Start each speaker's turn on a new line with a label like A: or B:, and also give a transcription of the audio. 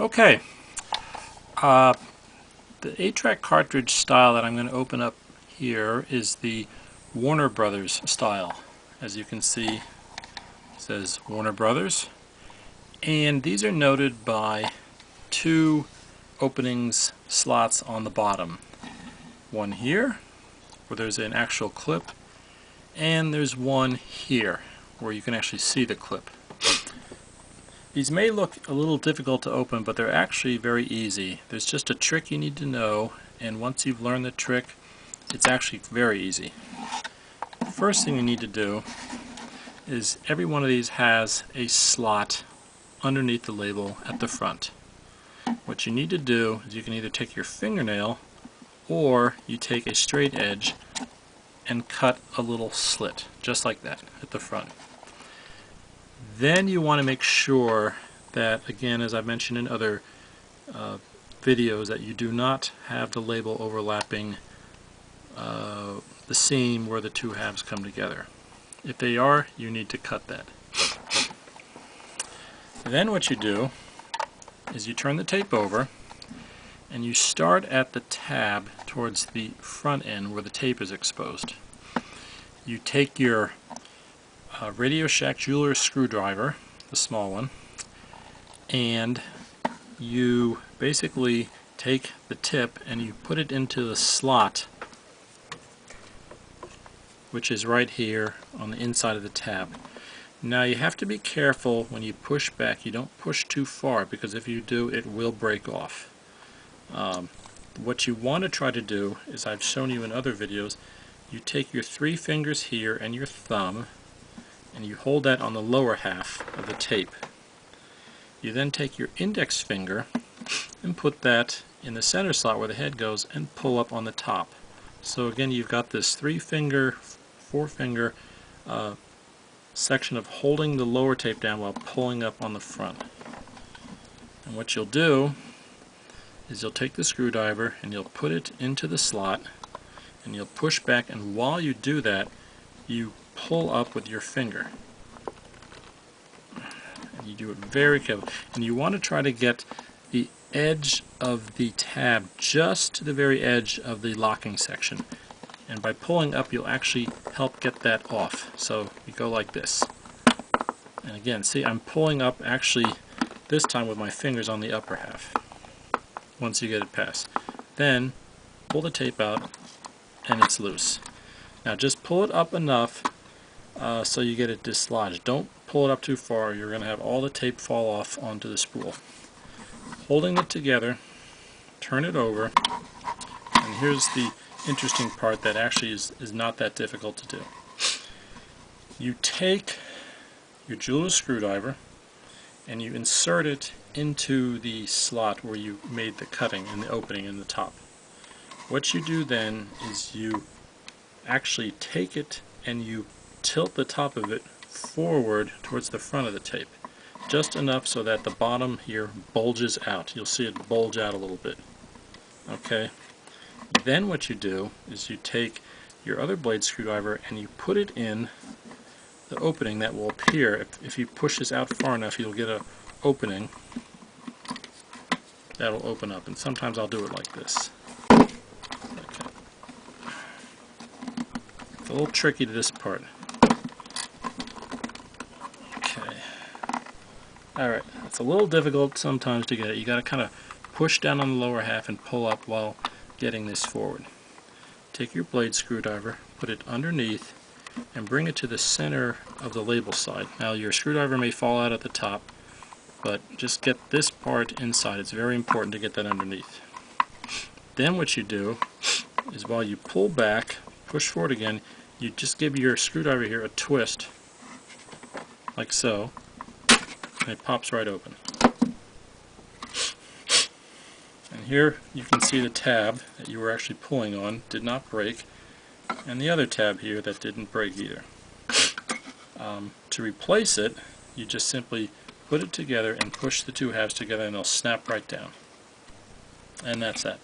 A: Okay, the 8-track cartridge style that I'm going to open up here is the Warner Brothers style. As you can see, it says Warner Brothers, and these are noted by 2 openings slots on the bottom. One here, where there's an actual clip, and there's one here, where you can actually see the clip. These may look a little difficult to open, but they're actually very easy. There's just a trick you need to know, and once you've learned the trick, it's actually very easy. The first thing you need to do is every one of these has a slot underneath the label at the front. What you need to do is you can either take your fingernail or you take a straight edge and cut a little slit, just like that, at the front. Then you want to make sure that, again, as I've mentioned in other videos, that you do not have the label overlapping the seam where the 2 halves come together. If they are, you need to cut that. Then what you do is you turn the tape over and you start at the tab towards the front end where the tape is exposed. You take your Radio Shack jeweler's screwdriver, the small one, and you basically take the tip and you put it into the slot, which is right here on the inside of the tab. Now you have to be careful when you push back. You don't push too far, because if you do, it will break off. What you want to try to do is, I've shown you in other videos, you take your 3 fingers here and your thumb and you hold that on the lower half of the tape. You then take your index finger and put that in the center slot where the head goes and pull up on the top. So again, you've got this 3-finger, 4-finger section of holding the lower tape down while pulling up on the front. And what you'll do is you'll take the screwdriver and you'll put it into the slot and you'll push back, and while you do that, you pull up with your finger. And you do it very carefully. And you want to try to get the edge of the tab just to the very edge of the locking section. And by pulling up, you'll actually help get that off. So you go like this. And again, see, I'm pulling up actually this time with my fingers on the upper half. Once you get it past. Then pull the tape out and it's loose. Now just pull it up enough so you get it dislodged. Don't pull it up too far, you're going to have all the tape fall off onto the spool. Holding it together, turn it over, and here's the interesting part that actually is not that difficult to do. You take your jeweler's screwdriver and you insert it into the slot where you made the cutting and the opening in the top. What you do then is you actually take it and you tilt the top of it forward towards the front of the tape, just enough so that the bottom here bulges out. You'll see it bulge out a little bit. Okay. Then what you do is you take your other blade screwdriver and you put it in the opening that will appear. If you push this out far enough, you'll get an opening that will open up, and sometimes I'll do it like this. Okay. It's a little tricky to this part. Okay. Alright, it's a little difficult sometimes to get it. You got to kind of push down on the lower half and pull up while getting this forward. Take your blade screwdriver, put it underneath, and bring it to the center of the label side. Now your screwdriver may fall out at the top, but just get this part inside. It's very important to get that underneath. Then what you do is, while you pull back, push forward again, you just give your screwdriver here a twist, like so, and it pops right open. And here you can see the tab that you were actually pulling on did not break, and the other tab here that didn't break either. To replace it, you just simply put it together and push the 2 halves together and they'll snap right down. And that's that.